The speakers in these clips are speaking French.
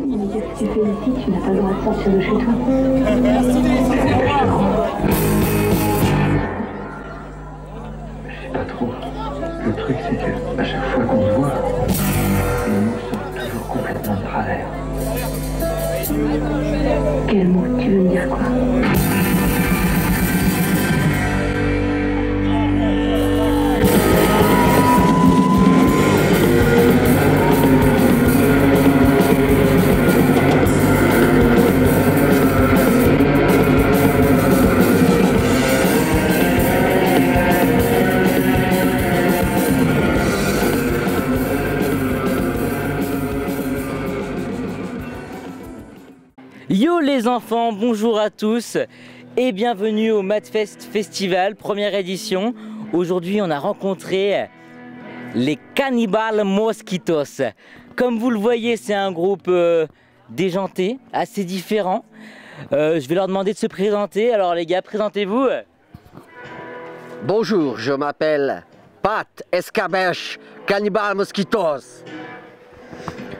Mais qu'est-ce que tu fais ici? Tu n'as pas le droit de sortir de chez toi. Je sais pas trop. Le truc, c'est que à chaque fois qu'on se voit, les mots sortent toujours complètement de travers. Quel mot? Tu veux me dire quoi? Yo les enfants, bonjour à tous et bienvenue au Madfest Festival, première édition. Aujourd'hui on a rencontré les Cannibal Mosquitos. Comme vous le voyez, c'est un groupe déjanté, assez différent. Je vais leur demander de se présenter. Alors les gars, présentez-vous. Bonjour, je m'appelle Pat Escabeche Cannibal Mosquitos.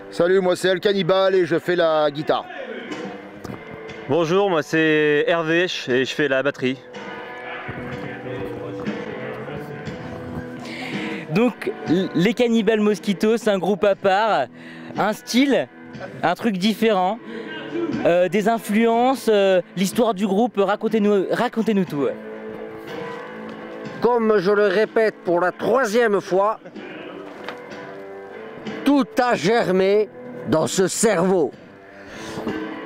Salut, moi c'est El Cannibal et je fais la guitare. Bonjour, moi c'est Hervé et je fais la batterie. Donc les Cannibal Mosquitos, un groupe à part, un style, un truc différent, des influences, l'histoire du groupe, racontez-nous tout. Comme je le répète pour la 3e fois, tout a germé dans ce cerveau.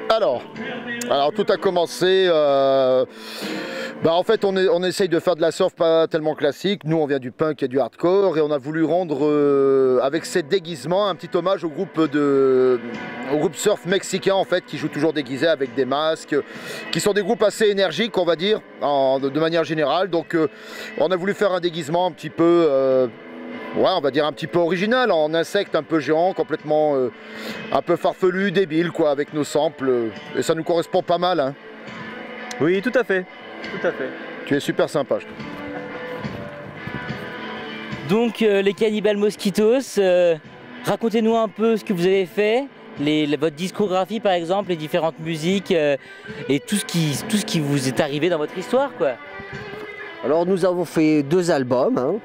Alors tout a commencé, en fait on essaye de faire de la surf pas tellement classique. Nous on vient du punk et du hardcore et on a voulu rendre avec ces déguisements un petit hommage au groupe surf mexicain en fait, qui joue toujours déguisé avec des masques, qui sont des groupes assez énergiques on va dire, de manière générale. Donc on a voulu faire un déguisement un petit peu... ouais, on va dire un petit peu original, en insecte un peu géant, complètement un peu farfelu, débile quoi, avec nos samples, et ça nous correspond pas mal. Hein. Oui, tout à fait, tout à fait. Tu es super sympa, je trouve. Donc les Cannibal Mosquitos, racontez-nous un peu ce que vous avez fait, votre discographie par exemple, les différentes musiques et tout ce qui vous est arrivé dans votre histoire quoi. Alors nous avons fait 2 albums, hein.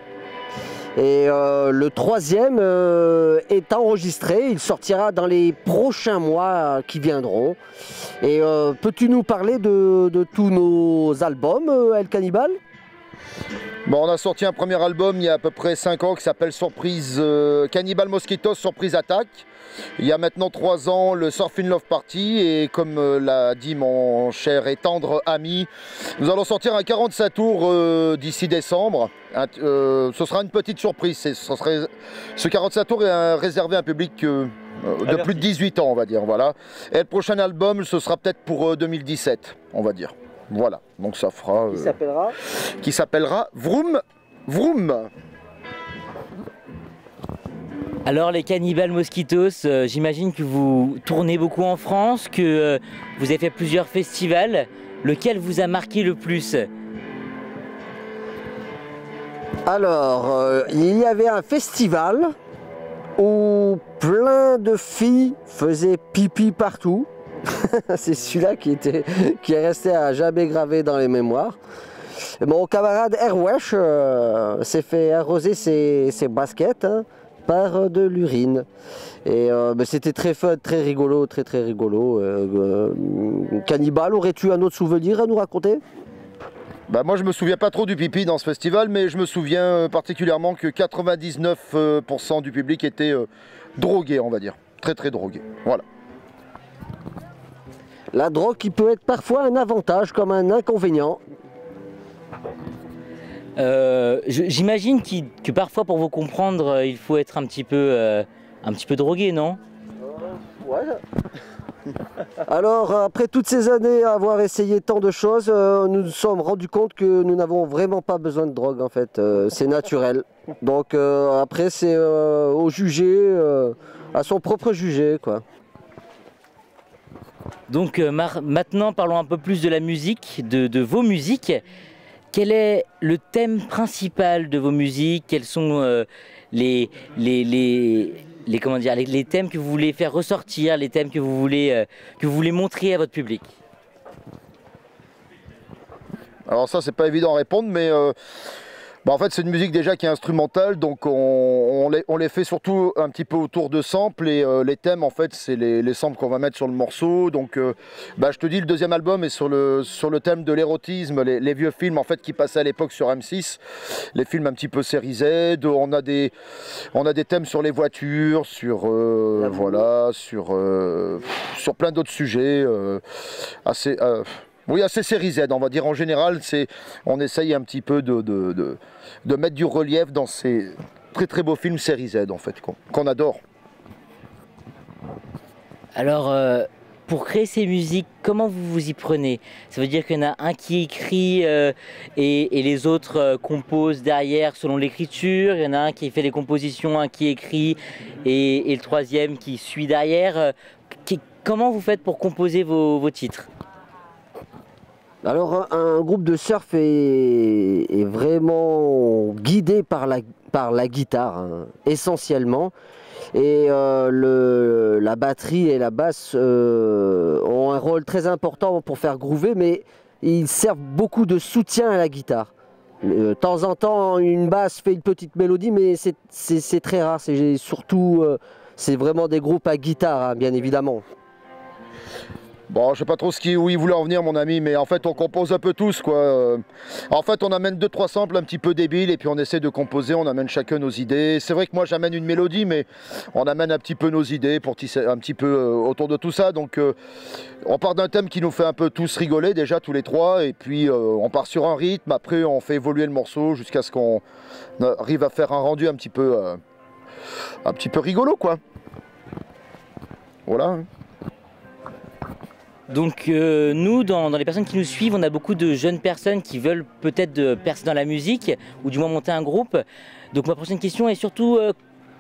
Et le 3e est enregistré, il sortira dans les prochains mois qui viendront. Et peux-tu nous parler de tous nos albums, El Cannibal? Bon, on a sorti un premier album il y a à peu près 5 ans qui s'appelle Surprise Cannibal Mosquitos Surprise Attack. Il y a maintenant 3 ans le Surfing Love Party et comme l'a dit mon cher et tendre ami, nous allons sortir un 45 tours d'ici décembre. Ce sera une petite surprise, ce 45 tours est réservé à un public de plus de 18 ans on va dire. Voilà. Et le prochain album ce sera peut-être pour 2017 on va dire. Voilà, donc ça fera... Qui s'appellera Vroom Vroom. Alors les Cannibal Mosquitos, j'imagine que vous tournez beaucoup en France, que vous avez fait plusieurs festivals. Lequel vous a marqué le plus? Alors, il y avait un festival où plein de filles faisaient pipi partout. C'est celui-là qui est resté à jamais gravé dans les mémoires. Mon camarade Erwesh s'est fait arroser ses baskets, hein, par de l'urine. Et c'était très fun, très rigolo, très rigolo. Cannibal, aurais-tu un autre souvenir à nous raconter? Bah moi je me souviens pas trop du pipi dans ce festival, mais je me souviens particulièrement que 99% du public était drogué on va dire. Très drogué, voilà. La drogue qui peut être parfois un avantage comme un inconvénient. J'imagine que parfois pour vous comprendre, il faut être un petit peu drogué, non? Ouais. Alors, après toutes ces années à avoir essayé tant de choses, nous nous sommes rendus compte que nous n'avons vraiment pas besoin de drogue en fait. C'est naturel. Donc après, c'est au jugé, à son propre jugé, quoi. Donc maintenant, parlons un peu plus de la musique, de vos musiques. Quel est le thème principal de vos musiques? Quelles sont les comment dire, les thèmes que vous voulez faire ressortir, les thèmes que vous voulez montrer à votre public? Alors ça, c'est pas évident à répondre, mais en fait, c'est une musique déjà qui est instrumentale, donc on les fait surtout un petit peu autour de samples, et les thèmes, en fait, c'est les samples qu'on va mettre sur le morceau. Donc, je te dis, le deuxième album est sur le thème de l'érotisme, les vieux films, en fait, qui passaient à l'époque sur M6, les films un petit peu série Z. On a des thèmes sur les voitures, sur voilà, sur plein d'autres sujets assez. Oui, assez série Z, on va dire. En général, on essaye un petit peu de mettre du relief dans ces très très beaux films série Z, en fait, qu'on adore. Alors, pour créer ces musiques, comment vous vous y prenez? Ça veut dire qu'il y en a un qui écrit et les autres composent derrière selon l'écriture. Il y en a un qui fait les compositions, un qui écrit et le troisième qui suit derrière. Comment vous faites pour composer vos titres? Alors un groupe de surf est vraiment guidé par la guitare, hein, essentiellement. Et la batterie et la basse ont un rôle très important pour faire groover, mais ils servent beaucoup de soutien à la guitare. De temps en temps, une basse fait une petite mélodie, mais c'est très rare. C'est vraiment des groupes à guitare, hein, bien évidemment. Bon, je sais pas trop où il voulait en venir, mon ami, mais en fait on compose un peu tous, quoi. En fait on amène 2-3 samples un petit peu débiles et puis on essaie de composer, on amène chacun nos idées. C'est vrai que moi j'amène une mélodie, mais on amène un petit peu nos idées pour tisser un petit peu autour de tout ça. Donc on part d'un thème qui nous fait un peu tous rigoler déjà, tous les trois, et puis on part sur un rythme, après on fait évoluer le morceau jusqu'à ce qu'on arrive à faire un rendu un petit peu rigolo, quoi. Voilà. Donc nous, dans les personnes qui nous suivent, on a beaucoup de jeunes personnes qui veulent peut-être percer dans la musique, ou du moins monter un groupe. Donc ma prochaine question est surtout,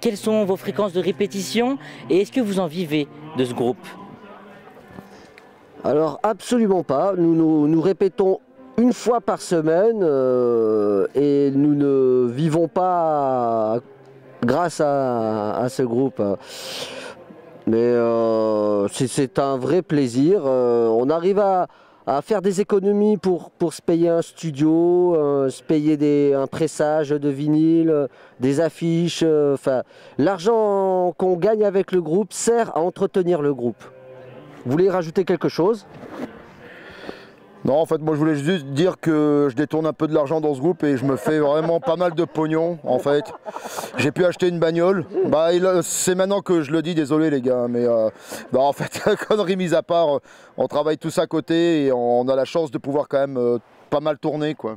quelles sont vos fréquences de répétition et est-ce que vous en vivez de ce groupe? Alors absolument pas, nous répétons une fois par semaine et nous ne vivons pas grâce à ce groupe. Mais c'est un vrai plaisir. On arrive à faire des économies pour se payer un studio, se payer un pressage de vinyle, des affiches. L'argent qu'on gagne avec le groupe sert à entretenir le groupe. Vous voulez rajouter quelque chose? Non, en fait, moi je voulais juste dire que je détourne un peu de l'argent dans ce groupe et je me fais vraiment pas mal de pognon, en fait. J'ai pu acheter une bagnole. C'est maintenant que je le dis, désolé les gars, mais en fait, connerie mise à part, on travaille tous à côté et on a la chance de pouvoir quand même pas mal tourner, quoi.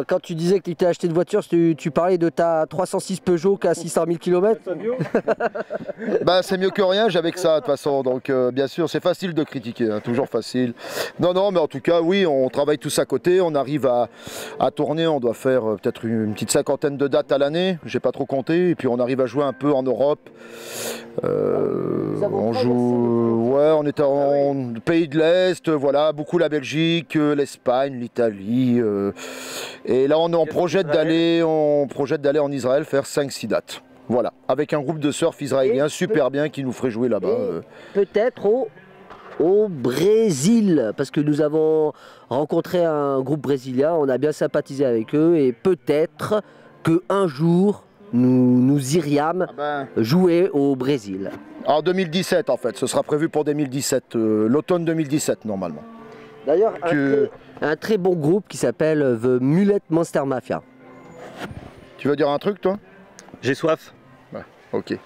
Quand tu disais que tu t'es acheté une voiture, tu parlais de ta 306 Peugeot qui a 600 000 km. C'est mieux que rien, j'avais que ça de toute façon, donc bien sûr c'est facile de critiquer, hein, toujours facile. Non, mais en tout cas oui, on travaille tous à côté, on arrive à tourner, on doit faire peut-être une petite 50aine de dates à l'année, j'ai pas trop compté, et puis on arrive à jouer un peu en Europe. On joue, ouais, on est en pays de l'Est, voilà, beaucoup la Belgique, l'Espagne, l'Italie. Et là on projette d'aller en Israël faire 5-6 dates. Voilà, avec un groupe de surf israélien super bien qui nous ferait jouer là-bas. Peut-être au Brésil, parce que nous avons rencontré un groupe brésilien, on a bien sympathisé avec eux et peut-être qu'un jour nous irions jouer au Brésil. En 2017 en fait, ce sera prévu pour 2017, l'automne 2017 normalement. D'ailleurs, un très bon groupe qui s'appelle The Mullet Monster Mafia. Tu veux dire un truc toi? J'ai soif. Ouais, ok,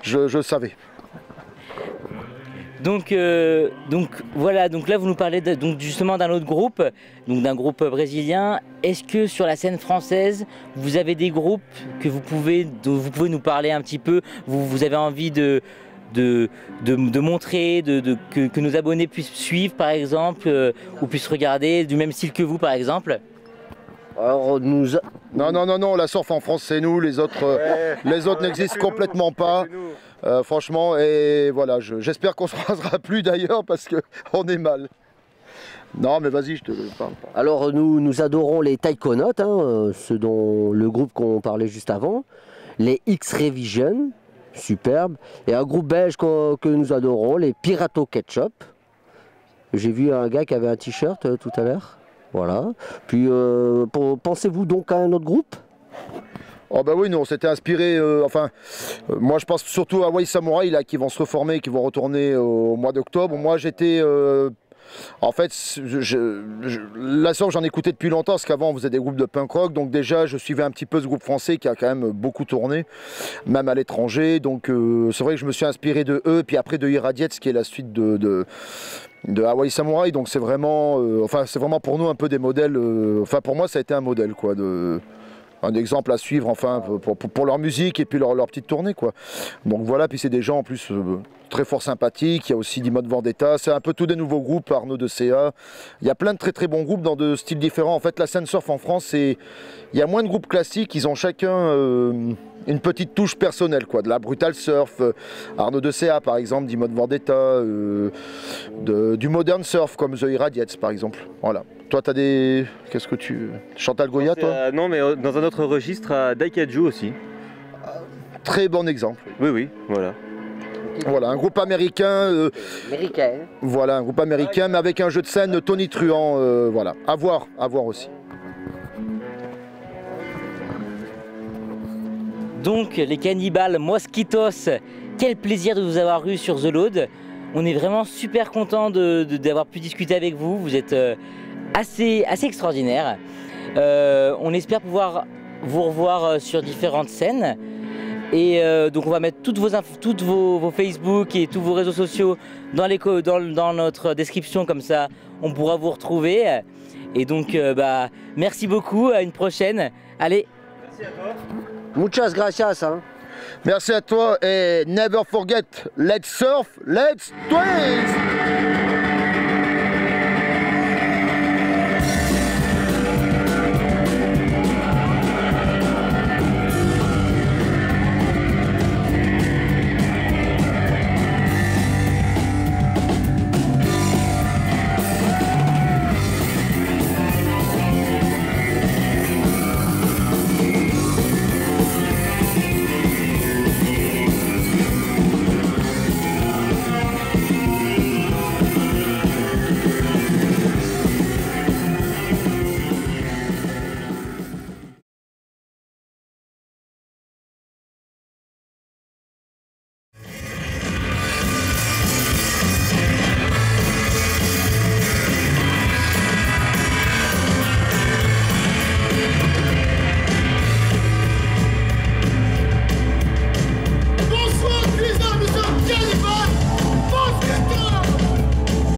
je savais. Donc voilà, donc là vous nous parlez justement d'un autre groupe, donc d'un groupe brésilien. Est-ce que sur la scène française, vous avez des groupes dont vous pouvez nous parler un petit peu? Vous avez envie de montrer, que nos abonnés puissent suivre par exemple, ou puissent regarder du même style que vous par exemple? Alors, Non, la surf en France c'est nous, les autres n'existent complètement pas. Franchement, et voilà, j'espère qu'on se croisera plus d'ailleurs parce qu'on est mal. Non mais vas-y, je te parle. Alors nous adorons les Taïkonauts, hein, ceux dont le groupe qu'on parlait juste avant, les X-Revision, superbe. Et un groupe belge que nous adorons, les Pirato Ketchup. J'ai vu un gars qui avait un t-shirt tout à l'heure. Voilà. Puis, pensez-vous donc à un autre groupe? Oh bah oui, nous on s'était inspiré, moi je pense surtout à Hawaii Samurai là, qui vont se reformer, qui vont retourner au mois d'octobre. Moi j'étais, en fait, la surf j'en écoutais depuis longtemps parce qu'avant on faisait des groupes de punk rock, donc déjà je suivais un petit peu ce groupe français qui a quand même beaucoup tourné, même à l'étranger, donc c'est vrai que je me suis inspiré de eux, puis après de Irradiates qui est la suite de Hawaii Samurai, donc c'est vraiment, c'est vraiment pour nous un peu des modèles, pour moi ça a été un modèle quoi, un exemple à suivre enfin pour leur musique et puis leur petite tournée quoi. Donc voilà, puis c'est des gens en plus très fort sympathiques. Il y a aussi Dimod Vendetta, c'est un peu tous des nouveaux groupes, Arnaud de CA. Il y a plein de très très bons groupes dans de styles différents. En fait la scène surf en France, il y a moins de groupes classiques, ils ont chacun une petite touche personnelle quoi, de la brutal surf, Arnaud de CA par exemple, Dimod Vendetta, du modern surf comme The Irradiates par exemple. Voilà. Toi, t'as des... Qu'est-ce que tu... Chantal Goya, toi? Non, mais dans un autre registre, à Daikaju aussi. Très bon exemple. Oui, voilà. Voilà, un groupe américain. Voilà, un groupe américain, mais avec un jeu de scène Tony Truant. Voilà, à voir aussi. Donc, les Cannibal Mosquitos, quel plaisir de vous avoir eu sur The Load. On est vraiment super content d'avoir pu discuter avec vous. Vous êtes assez extraordinaire. On espère pouvoir vous revoir sur différentes scènes. Et donc on va mettre toutes vos Facebook et tous vos réseaux sociaux dans notre description, comme ça on pourra vous retrouver. Et donc merci beaucoup, à une prochaine. Allez. Merci à toi. Muchas gracias. Hein. Merci à toi et never forget, let's surf, let's twist.